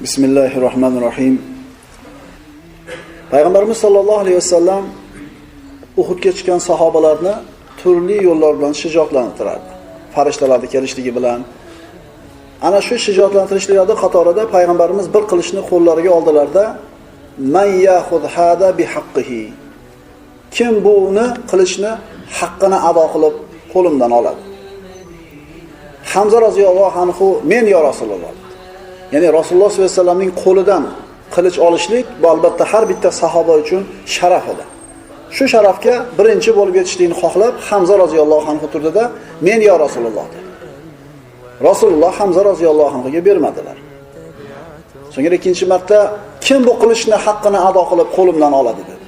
Bismillahirrahmanirrahim. Payg'ambarimiz sollallohu alayhi vasallam Uhudga chiqqan sahobalarni turli yo'llar bilan shijoatlantirardi. Farishtalarning kelishligi bilan. Ana shu shijoatlantirishlarda qatorida payg'ambarimiz bir qilichni qo'llariga oldilarda "Man ya'khud hada bihaqqihi." Kim buni qilichni haqqini ado qilib qo'limdan oladi? Hamza roziyallohu anhu men ya Rasululloh. Ya'ni Rasululloh sollallohu alayhi vasallamning qo'lidan qilich olishlik bu albatta har bitta sahoba uchun sharaf edi. Shu sharafga birinchi bo'lib yetishlikni xohlab Hamza roziyallohu anhu turdida men ya Rasululloh dedi. Rasululloh Hamza roziyallohu anhuga bermadilar. So'ngra ikkinchi marta kim bu qilichni haqqini ado qilib qo'limdan oladi dedi.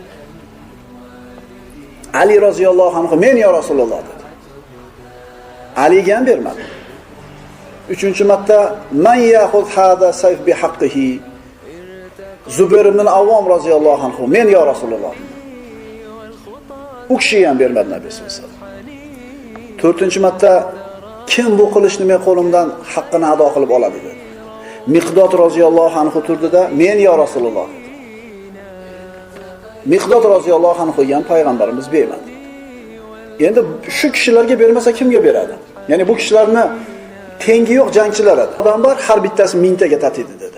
Ali roziyallohu anhu men ya Rasululloh dedi. Aliga ham bermadi. Uchinchi marta man ya'khud hada sayf bihaqqihi. Zubayr ibn Avvom roziyallohu anhu men ya Rasululloh. U kishi ham bermadi Nabiy sollallohu alayhi vasallam. To'rtinchi marta kim bu qilichni men qo'limdan haqqini ado qilib oladi dedi. Miqdod roziyallohu anhu turdida men ya Rasululloh. Miqdod roziyallohu anhu ham payg'ambarimiz bermadi. Endi shu kishilarga bermasa kimga beradi? Ya'ni bu kishilarni tengi yo'q jangchilar edi. Odam bor, har bittasi mingtaga tatidi dedi.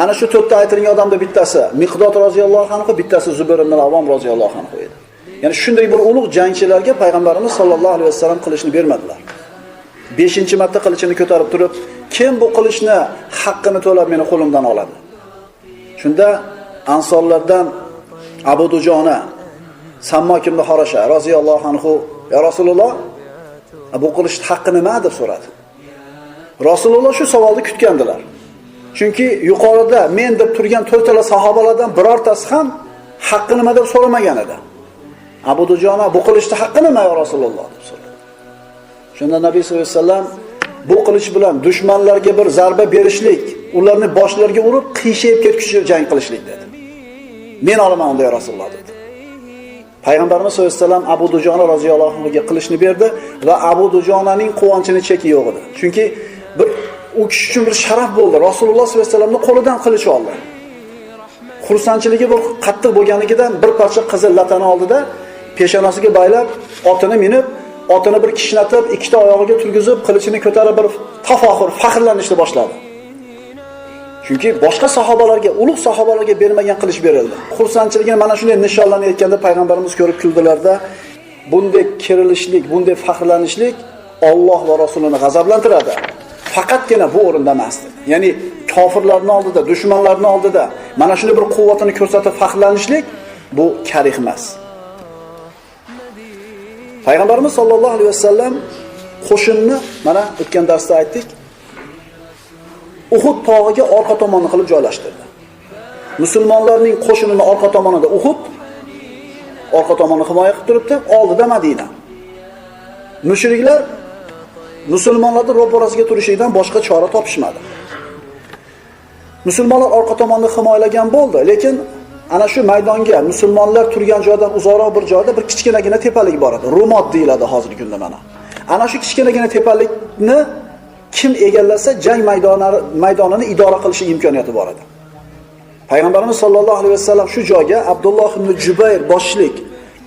Ana shu to'rtta aytilgan odamda bittasi Miqdod roziyallohu anhu, bittasi Zubayr ibn Avvom roziyallohu anhu edi. Ya'ni shunday bir ulug' jangchilarga payg'ambarimiz sollallohu alayhi vasallam qilichni bermadilar. 5-marta qilichini ko'tarib turib, kim bu qilichni haqqini to'lab meni qo'limdan oladi? Shunda ansorlardan Abu Dujona Sammok ibn Harasha roziyallohu anhu ya Rasululloh, bu qilichning haqqi nima deb so'radi. Rasululloh shu savolni kutgandilar. Chunki yuqorida men deb turgan to'rttala sahobalardan birortasi ham haqqi nima deb so'ramagan edi. Abu Dujona bu qilichning haqqi nima ya Rasululloh deb so'radi. Shunda Nabiy sollallohu alayhi vasallam bu qilich bilan dushmanlarga bir zarba berishlik, ularni boshlariga urib qiyshayib ketguncha jang qilishlik dedi. Men olaman unda ya Rasululloh dedi. Payg'ambarimiz sollallohu alayhi vasallam Abu Dujona roziyallohu anhuga qilichni berdi va Abu Dujonaning quvonchini cheki yo'q edi. Chunki u kishi uchun bir sharaf bo'ldi. Rasululloh sollallohu alayhi vasallamning qo'lidan qilich oldi. Xursandchiligi bir qattiq bo'lganligidan bir parcha qizil latani oldida peshonasiga baylab, otini minib, otini bir kishnatib, ikkita oyog'iga turgizib, qilichini ko'tarib bir tafoxur, faxrlanishni boshladi. Chunki boshqa sahobalarga, ulug' sahobalarga bermagan qilich berildi. Xursandchiligini mana shunday nishonlanayotganda payg'ambarimiz ko'rib kuldilarda, bunday kirilishlik, bunday faxrlanishlik Alloh va Rasulini g'azablantiradi. Faqatgina bu o'rinda emas. Ya'ni kofirlarning oldida, dushmanlarning oldida mana shunday bir quvvatini ko'rsatib faxrlanishlik bu karih emas. Payg'ambarimiz sollallohu alayhi vasallam qo'shinni mana o'tgan darsda aytdik. Uhud tog'iga orqa tomonni qilib joylashtirdi. Musulmonlarning qo'shinini orqa tomonida Uhud, orqa tomonni himoya qilib turibdi, oldida Madina. Mushriklar musulmonlarning ro'parasiga turishlikdan boshqa chora topishmadi. Musulmonlar orqa tomonni himoyalagan bo'ldi, lekin ana shu maydonga musulmonlar turgan joydan uzoqroq bir joyda bir kichkinagina tepalik bor edi. Rumot deyiladi hozirgi kunda mana. Ana shu kichkinagina tepalikni kim egallasa jang maydonini idora qilish imkoniyati bor edi. Payg'ambarimiz sollallohu alayhi vasallam shu joyga Abdulloh ibn Jubayr boshchilik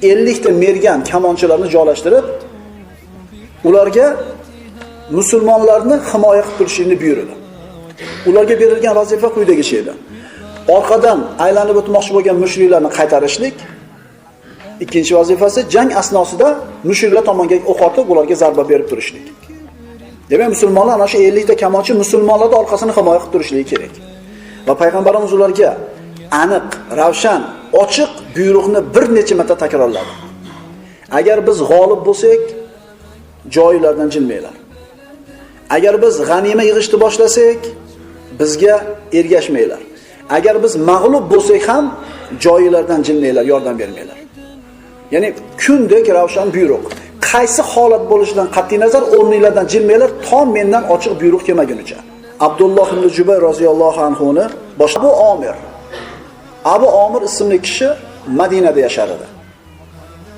50 ta mergan kamonchilarni joylashtirib, ularga musulmonlarni himoya qilib turishini buyurdi. Ularga berilgan vazifa quyidagicha edi. Orqadan aylanib o'tmoqchi bo'lgan mushriklarni qaytarishlik. Ikkinchi vazifasi jang asnosida mushriklar tomoniga o'q otib, ularga zarba berib turishlik. Demak, musulmonlar ana shu 50 ta kamonchi musulmonlarning orqasini himoya qilib turishligi kerak. Va payg'ambarimiz ularga aniq, ravshan, ochiq buyruqni bir necha marta takrorladi. Agar biz g'olib bo'lsak, joylardan jilmanglar. Agar biz g'anima yig'ishni boshlasak, bizga ergashmanglar. Agar biz mag'lub bo'lsak ham joylardan jilmanglar, yordam bermanglar. Ya'ni kundek ravshan buyruq. Qaysi holat bo'lishidan qat'iy nazar o'rninglardan jilmanglar, tom mendan ochiq buyruq kelmagunicha. Abdulloh ibn Jubayr roziyallohu anhuni boshqa Abu Omir ismli kishi Madinada yashar edi.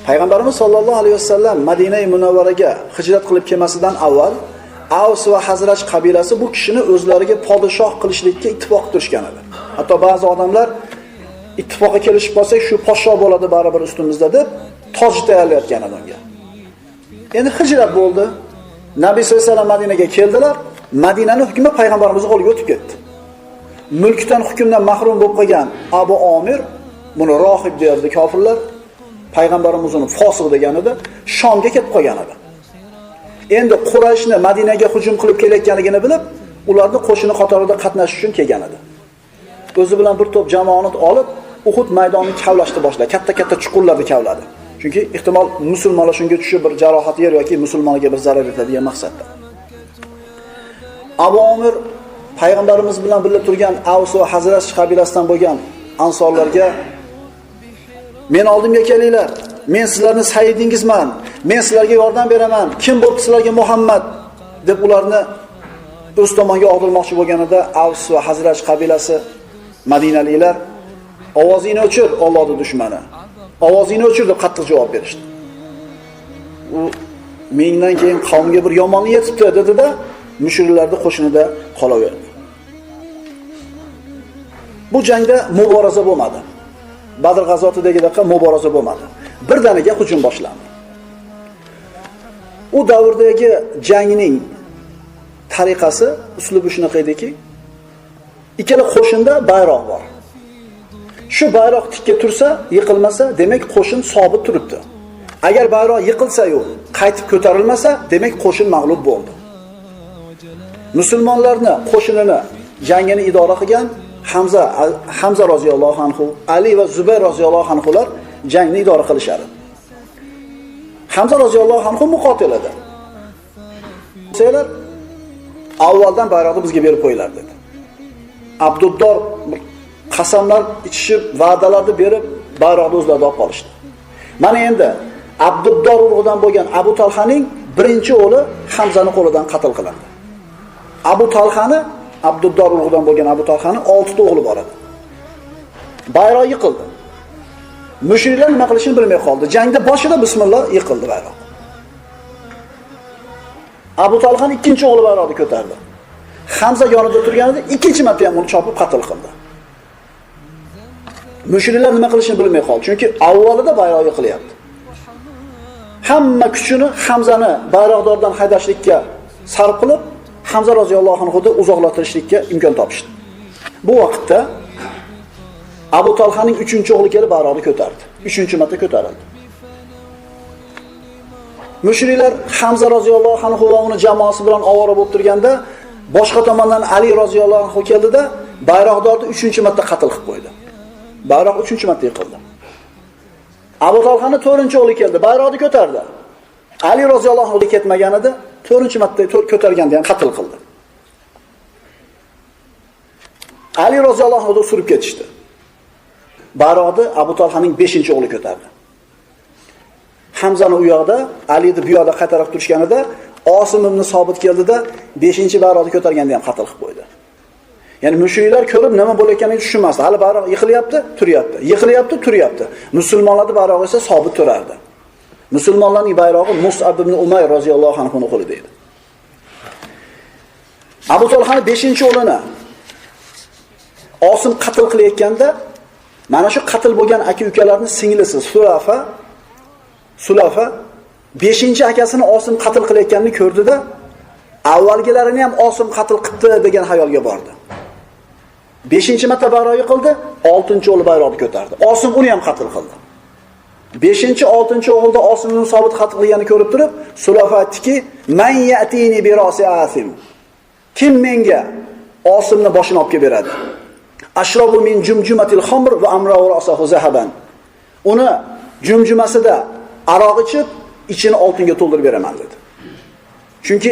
Payg'ambarimiz sollallohu alayhi vasallam Madina-i Munavvaraga hijrat qilib kelmasidan avval Avs va Hazraj qabilasi bu kishini o'zlariga podshoh qilishlikka ittifoq qilishgan edi. Hatto ba'zi odamlar ittifoqqa kelishib qolsak, shu podshoh bo'ladi baribir ustimizda deb toj tayyorlayotgan edi unga. Endi hijrat bo'ldi. Nabiy sollallohu alayhi vasallam Madinaga keldilar. Madinaning hukmi payg'ambarimiz qo'liga o'tib ketdi. Mulkdan, hukmdan mahrum bo'lib qolgan Abu Omir, buni rohib derdi kofirlar, payg'ambarimiz uni fosiq degan edi, Shomga ketib qolgan edi. Endi Qurayshni Madinaga hujum qilib kelayotganligini bilib, ularni qo'shini qatorida qatnashish uchun kelgan edi. O'zi bilan bir to'p jamoani olib, Uhud maydonini kavlashni boshladi. Katta-katta chuqurlarni kavladi. Chunki ehtimol musulmonlar shunga tushib bir jarohat yer yoki musulmonlarga bir zarar yetadigan maqsadda. Abu Omir payg'ambarimiz bilan birga turgan Avs va Hazraj qabilasidan bo'lgan ansorlarga men oldimga kelinglar. Men sizlarning sayyidingizman. Men sizlarga yordam beraman. Kim bo'ldi sizlarga Muhammad deb ularni o'z tomoniga og'dirmoqchi bo'lganida Avs va Hazraj qabilasi Madinaliklar ovozingni o'chir, Allohning dushmani. Ovozingni o'chir deb qattiq javob berishdi. U mendan keyin qavmga bir yomonlik yetibdi dedi-da, mushriklarning qo'shinida qolaverdi. Bu jangda muboraza bo'lmadi. Badr g'azotidagidek muboraza bo'lmadi. Birdaniga hujum boshlandi. U davrdagi jangning tariqasi, uslubi shunaqa ediki, ikkala qo'shinda bayroq bor. Shu bayroq tikka tursa, yiqilmasa, demak qo'shin sobit turibdi. Agar bayroq yiqilsa-yu, qaytib ko'tarilmasa, demak qo'shin mag'lub bo'ldi. Musulmonlarni qo'shinini jangini idora qilgan Hamza roziyallohu anhu, Ali va Zubayr roziyallohu anhular jangni idora qilishadi. Hamza roziyallohu anhu muqotil edi. Saylar avvaldan bayroqni bizga berib qo'yinglar dedi. Abduddor qasamlar ichishib, va'dalarni berib, bayroqni o'zlariga olib qolishdi. Mana endi Abduddor urug'idan bo'lgan Abu Talhaning birinchi o'g'li Hamzaning qo'lidan qatl qilindi. Abu Talhani, Abduddor urug'idan bo'lgan Abu Talhaning 6 ta o'g'li bor edi. Bayroq yiqildi. Mushriklar nima qilishini bilmay qoldi. Jangda boshida bismillah yiqildi bayroq. Abu Talhan ikkinchi o'g'li bayroqni ko'tardi. Hamza yonida turganida ikkinchi marta ham uni chopib qatl qildi. Mushriklar nima qilishini bilmay qoldi, chunki avvalida bayroq yiqilyapti. Hamma kuchini Hamzani bayroqdordan haydashlikka sarf qilib, Hamza roziyallohu anhudan uzoqlashtirishlikka imkon topishdi. Bu vaqtda Abu Talhaning 3-o'g'li kelib bayroqni ko'tardi. 3-marta ko'tarildi. Mushriklar Hamza roziyallohu anhu va uni jamoasi bilan ovora bo'lib turganda, boshqa tomondan Ali roziyallohu anhu keldida, bayroqdorni 3-marta qatl qilib qo'ydi. Bayroq 3-marta yiqildi. Abu Talhaning 4-o'g'li keldi, bayroqni ko'tardi. Ali roziyallohu anhu ketmaganida 4-marta ko'targanda ham qatl qildi. Ali roziyallohu anhu surib ketishdi. Bayroqni Abu Talhaning 5-o'g'li ko'tardi. Hamzani u yoqda, Alini bu yoqda qaytarib turishganida Osim ibn Sobit keldida 5-bayroqni ko'targanda ham qatl qilib qo'ydi. Ya'ni mushriklar ko'rib nima bo'layotganini tushunmasdi. Hali bayroq yiqilyapti, turyapti. Yiqilyapti, turyapti. Musulmonlarning bayrog'i esa sobit turardi. Musulmonlarning bayrog'i Mus'ab ibn Umayr roziyallohu anhu qo'lida edi. Abu Talhaning 5-o'g'lini Osim qatl qilayotganda mana shu qatl bo'lgan aka-ukalarning singlisi Sulafa 5-akasini Osim qatl qilayotganini ko'rdida, avvalgilarini ham Osim qatl qildi degan xayolga bordi. 5-marta bayroq yiqildi, 6-o'g'li bayroqni ko'tardi. Osim uni ham qatl qildi. 6-o'g'ilda Osimning sobit qatl qilganini ko'rib turib, Sulafa aytdiki: "Man ya'tini bi ra'si Asim." Kim menga Osimni boshini olib kelib beradi? Ashrabu min jumjumatil khamr va amra'u ra'sahu zahaban. Uni jumjumasida aroq ichib, ichini oltinga to'ldirib beraman dedi. Chunki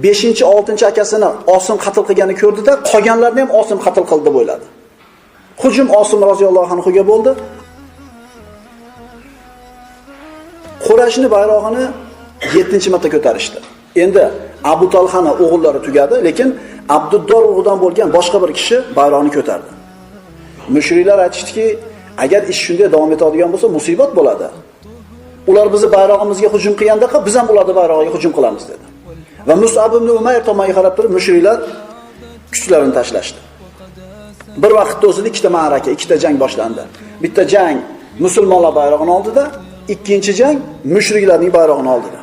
5-6-akasini Osim qatl qilganini ko'rdida, qolganlarni ham Osim qatl qildi deb o'yladi. Hujum Osim roziyallohu anhuga bo'ldi. Qurayshning bayrog'ini 7-marta ko'tarishdi. Endi Abu Talhani o'g'illari tugadi, lekin Abduddor urug'idan bo'lgan boshqa bir kishi bayroqni ko'tardi. Mushriklar aytishdiki, agar ish shunday davom etadigan bo'lsa, musibat bo'ladi. Ular bizni bayrog'imizga hujum qilganda, biz ham ularning bayrog'iga hujum qilamiz dedi. Va Mus'ab ibn Umayr tomonga qarab turib mushriklar kuchlarini tashlashdi. Bir vaqtda o'zida ikkita ma'raka, ikkita jang boshlandi. Bitta jang musulmonlar bayrog'ini oldida, ikkinchi jang mushriklarning bayrog'ini oldida.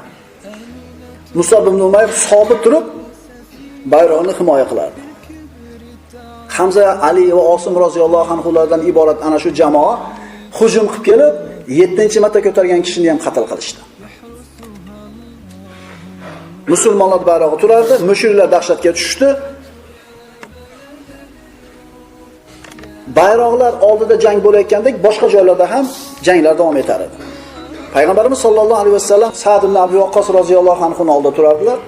Mus'ab ibn Umayr sobit turib bayrog'ini himoya qilardi. Hamza, Ali va Osim roziyallohu anhulardan iborat ana shu jamoa hujum qilib kelib, 7-marta ko'targan kishini ham qatl qilishdi. Musulmonlar bayrog'i turardi, mushriklar dahshatga tushdi. Bayroqlar oldida jang bo'layotgandek boshqa joylarda ham janglar davom etar edi. Payg'ambarimiz sollallohu alayhi vasallam Sa'd ibn Abi Waqqas roziyallohu anhu oldida turardilar.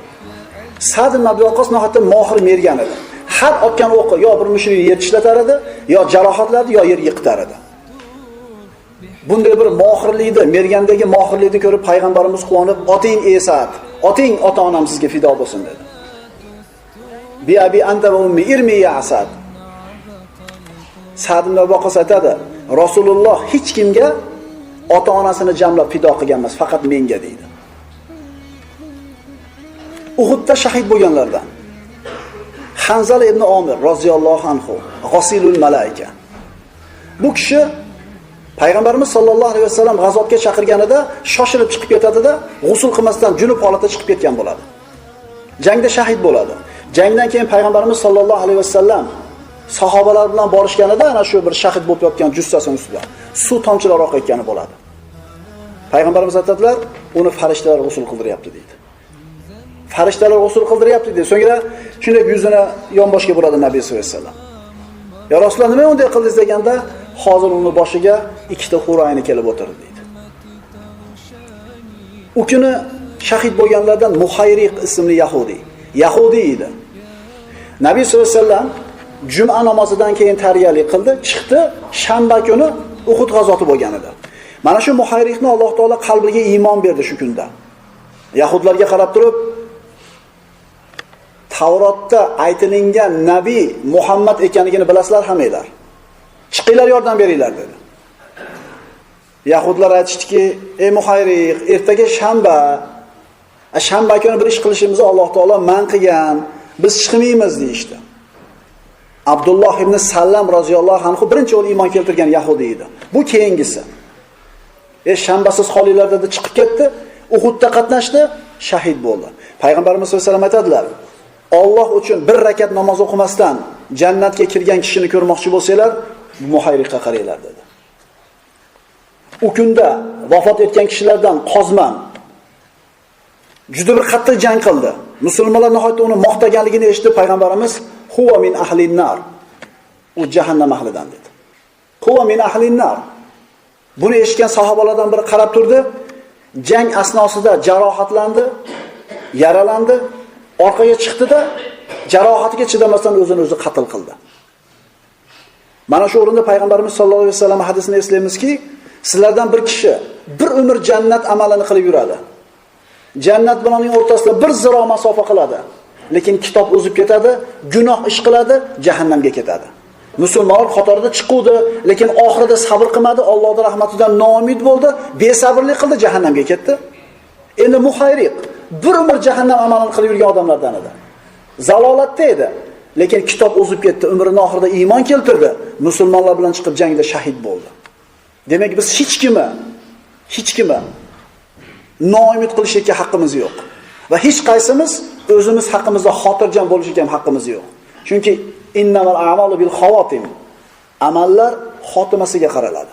Sa'd ibn Abi Waqqas nohaqda mohir mergan edi. Har otgan o'qi yo bir mushrikni yer tishlatar edi, yo jarohatlardi, yo yer yiqitar edi. Bunday bir mohirlikni, mergandagi mohirlikni ko'rib payg'ambarimiz quvonib, "Oting ey Sa'd, oting ota-onam sizga fido bo'lsin" dedi. Bi abi anta va ummi irmi ya Sa'd. Sa'd ibn Abi Waqqas aytadi, Rasululloh hech kimga ota-onasini jamlab fido qilgan emas, faqat menga deydi. Uhudda shahid bo'lganlardan Hanzala ibn Omir roziyallohu anhu, g'asilul malaika. Bu kishi Payg'ambarimiz sollallohu alayhi vasallam g'azotga chaqirganida shoshilib chiqib ketadi-da, g'usl qilmasdan junub holatda chiqib ketgan bo'ladi. Jangda shahid bo'ladi. Jangdan keyin Payg'ambarimiz sollallohu alayhi vasallam sahobalar bilan borishganida ana shu bir shahid bo'lib yotgan jussasining ustida suv tomchilari oqayotgani bo'ladi. Payg'ambarimiz aytadilar, uni farishtalar g'usl qildiryapti deydi. Farishtalar g'usl qildiryapti deydi. So'ngra shunday yuzini yonboshga buradi Nabiy sollallohu alayhi vasallam. Ya Rasululloh, nima unday qildingiz deganda, hozir uni boshiga ikkita hurayni kelib o'tirdi deydi. U kuni shahid bo'lganlardan Muhayriq ismli Yahudi edi. Nabiy sollallohu alayhi vasallam Juma namozidan keyin tarbiyalik qildi, chiqdi, shanba kuni Uhud g'azoti bo'lgan edi. Mana shu Muhayriqni Alloh taolo qalbiga iymon berdi shu kunda. Yahudlarga qarab turib, Tavrotda aytilingan nabiy Muhammad ekanligini bilasizlar hammanglar. Chiqinglar yordam beringlar dedi. Yahudlar aytishdiki, ey Muhayriq, ertaga shanba kuni bir ish qilishimizni Alloh taolo man qilgan, biz chiqmaymiz deydi. Abdulloh ibn Sallam roziyallohu anhu birinchi o'l iymon keltirgan Yahudi edi. Bu keyingisi. Shanbasiz qolinglar dedi, chiqib ketdi, Uhudda qatnashdi, shahid bo'ldi. Payg'ambarimiz sollallohu alayhi vasallam aytadilar, Alloh uchun bir rakat namoz o'qimasdan jannatga kirgan kishini ko'rmoqchi bo'lsanglar, Muhayriqqa qaranglar dedi. U kunda vafot etgan kishilardan Qozman juda bir qattiq jang qildi. Musulmonlar nihoyatda uni maqtaganligini eshitib payg'ambarimiz huwa min ahlin nar. U jahannam ahlidan dedi. Huwa min ahlin nar. Buni eshitgan sahobalardan biri qarab turdi. Jang asnosida jarohatlandi, yaralandi, orqaga chiqdi-da, jarohatiga chidamasdan o'zini o'zi qatl qildi. Mana shu o'rinda payg'ambarimiz sollallohu alayhi vasallam hadisini eslaymizki, sizlardan bir kishi bir umr jannat amalini qilib yuradi. Jannat bilan uning o'rtasida bir ziro masofa qiladi. Lekin kitob o'zib ketadi, gunoh ish qiladi, jahannamga ketadi. Musulmonlar qatorida chiquvdi, lekin oxirida sabr qilmadi, Allohning rahmatidan noumid bo'ldi, besabrlik qildi, jahannamga ketdi. Endi Muhayriq bir umr jahannam amalini qilib yurgan odamlardan edi. Zalolatda edi, lekin kitob o'zib ketdi, umrining oxirida iymon keltirdi, musulmonlar bilan chiqib jangda shahid bo'ldi. Demak, biz hech kimi noumid qilishga haqqimiz yo'q. Va hech qaysimiz o'zimiz haqimizda xotirjam bo'lishga ham haqqimiz yo'q. Chunki innamal a'malu bil xawatim. Amallar xotimasiga qaraladi.